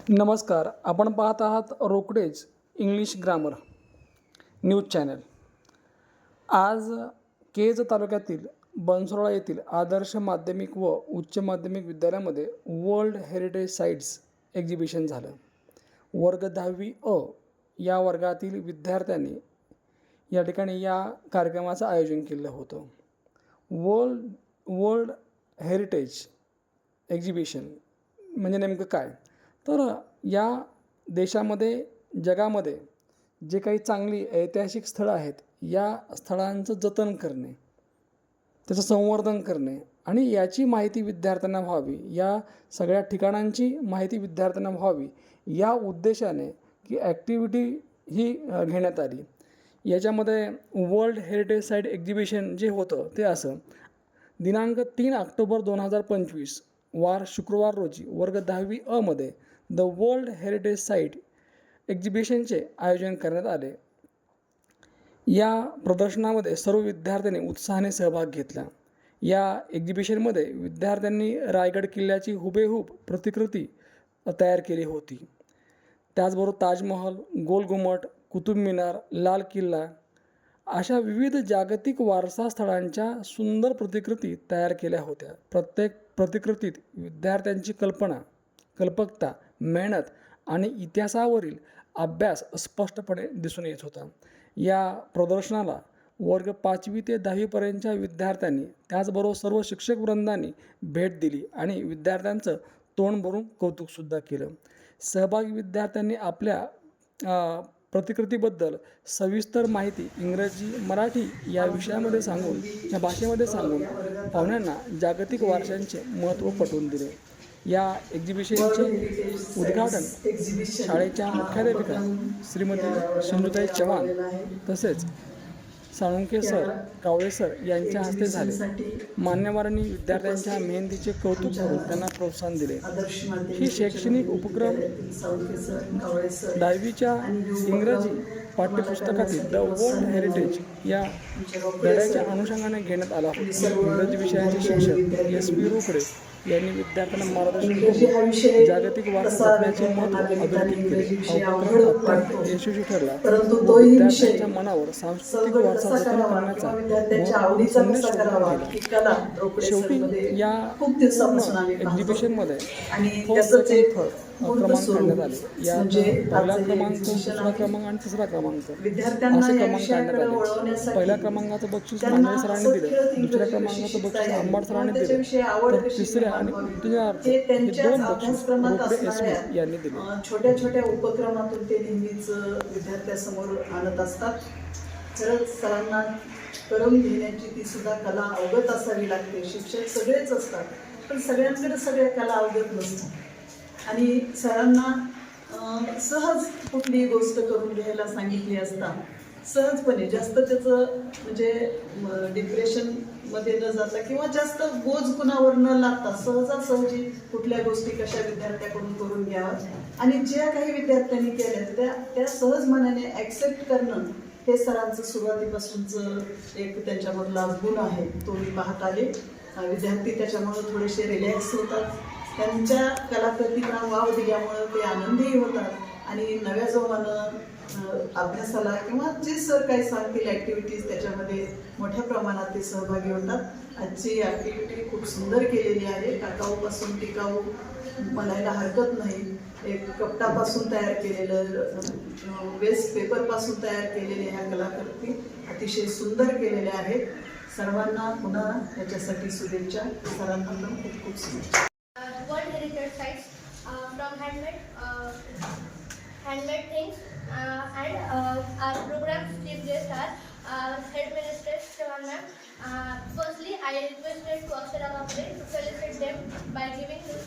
नमस्कार. आपण पाहत आहात रोकडेज इंग्लिश ग्रामर न्यूज चॅनल. आज केज तालुक्यातील बनसोडा येथील आदर्श माध्यमिक व उच्च माध्यमिक विद्यालयामध्ये वर्ल्ड हेरिटेज साईट्स एक्झिबिशन झालं. वर्ग 10वी अ या वर्गातील विद्यार्थ्यांनी या ठिकाणी या कार्यक्रमाचं आयोजन केलं होतं. वर्ल्ड हेरिटेज एक्झिबिशन म्हणजे नेमकं काय? तर या देशामध्ये जगामध्ये जे काही चांगली ऐतिहासिक स्थळं आहेत, या स्थळांचं जतन करणे, त्याचं संवर्धन करणे आणि याची माहिती विद्यार्थ्यांना व्हावी, या सगळ्या ठिकाणांची माहिती विद्यार्थ्यांना व्हावी या उद्देशाने की ॲक्टिव्हिटी ही घेण्यात आली. याच्यामध्ये वर्ल्ड हेरिटेज साईट एक्झिबिशन जे होतं ते असं दिनांक 3 ऑक्टोबर 2025 वार शुक्रवार रोजी वर्ग 10वी अ मध्ये द वर्ल्ड हेरिटेज साईट एक्झिबिशनचे आयोजन करण्यात आले. या प्रदर्शनामध्ये सर्व विद्यार्थ्यांनी उत्साहाने सहभाग घेतला. या एक्झिबिशनमध्ये विद्यार्थ्यांनी रायगड किल्ल्याची हुबेहूब प्रतिकृती तयार केली होती. त्याचबरोबर ताजमहल, गोल घुमट, कुतुब मिनार, लाल किल्ला अशा विविध जागतिक वारसा स्थळांच्या सुंदर प्रतिकृती तयार केल्या होत्या. प्रत्येक प्रतिकृतीत विद्यार्थ्यांची कल्पकता, मेहनत आणि इतिहासावरील अभ्यास स्पष्टपणे दिसून येत होता. या प्रदर्शनाला वर्ग 5वी ते 10वीपर्यंतच्या विद्यार्थ्यांनी त्याचबरोबर सर्व शिक्षक वृंदांनी भेट दिली आणि विद्यार्थ्यांचं तोंड भरून कौतुकसुद्धा केलं. सहभागी विद्यार्थ्यांनी आपल्या प्रतिकृतीबद्दल सविस्तर माहिती इंग्रजी, मराठी या विषयामध्ये सांगून, या भाषेमध्ये सांगून पाहुण्यांना जागतिक वारशांचे महत्त्व पटवून दिले. या एक्झिबिशनचे उद्घाटन शाळेच्या मुख्याध्यापिका श्रीमती सिंधुताई चव्हाण तसेच साळुंखे सर, कावळे सर यांच्या हस्ते झाले. मान्यवरांनी विद्यार्थ्यांच्या मेहनतीचे कौतुक करून त्यांना प्रोत्साहन दिले. ही शैक्षणिक उपक्रम 10वीच्या इंग्रजी पाठ्यपुस्तकातील द वर्ल्ड हेरिटेज या धड्याच्या अनुषंगाने घेण्यात आला होता. इंग्रजी विषयाचे शिक्षक SP रोकडे यांनी विद्यार्थ्यांना मार्गदर्शन करून जागतिक वारसा जपण्याचे महत्त्व अधोरेखित केले. हा उपक्रम अत्यंत यशस्वी ठरला व विद्यार्थ्यांच्या मनावर सांस्कृतिक वारसा जतन करण्याचा संदेश दिला. शेवटी या एक्झिबिशनमध्ये फर्स्ट, सेकंड, थर्ड क्रमांक काढण्यात आले. यात पहिला क्रमांक, दुसरा क्रमांक आणि तिसरा क्रमांक असे क्रमांक काढण्यात आले. पहिल्या क्रमांकाचं बक्षीस मांजरे सरांनी दिलं, दुसऱ्या क्रमांकाचं बक्षीस आंबाड सरांनी दिलं, तर तिसऱ्या आणि उत्तेजनार्थ हे 2 बक्षीस रोकडे SP यांनी दिले. छोट्या छोट्या उपक्रमातून ते नेहमीच विद्यार्थ्यासमोर आणत असतात. खरंच सरांना करून घेण्याची ती सुद्धा कला अवगत असावी लागते. शिक्षक सगळेच असतात, पण सगळ्यांकडे सगळ्या कला अवगत नसतात आणि सरांना सहज कुठलीही गोष्ट करून घ्यायला सांगितली असता सहजपणे, जास्त त्याचं म्हणजे डिप्रेशनमध्ये न जाता किंवा जास्त बोज कुणावर न लागता सहजासहजी कुठल्या गोष्टी कशा विद्यार्थ्याकडून करून घ्याव्यात आणि ज्या काही विद्यार्थ्यांनी केल्या त्या सहज मनाने ॲक्सेप्ट करणं हे सरांचं सुरुवातीपासूनचं एक त्यांच्यामधला गुण आहे. तो मी पाहत आले. विद्यार्थी त्याच्यामुळे थोडेसे रिलॅक्स होतात. त्यांच्या कलाकृतींना वाव दिल्यामुळं ते आनंदीही होतात आणि नव्या जोमानं अभ्यासाला किंवा जे सर काही सांगतील ॲक्टिव्हिटीज त्याच्यामध्ये मोठ्या प्रमाणात ते सहभागी होतात. आजची ॲक्टिव्हिटी खूप सुंदर केलेली आहे. टाकाऊपासून टिकाऊ म्हणायला हरकत नाही. एक कपटापासून तयार केलेलं, वेस्ट पेपरपासून तयार केलेल्या ह्या कलाकृती अतिशय सुंदर केलेल्या आहेत. सर्वांना पुन्हा याच्यासाठी शुभेच्छा. सरांना पण खूप खूप शुभेच्छा. World Heritage Sites from handmade things and our program's chief guest are Head Mistress Chauhan ma'am. Firstly, I requested to Akshara Kapre to felicitate them by giving this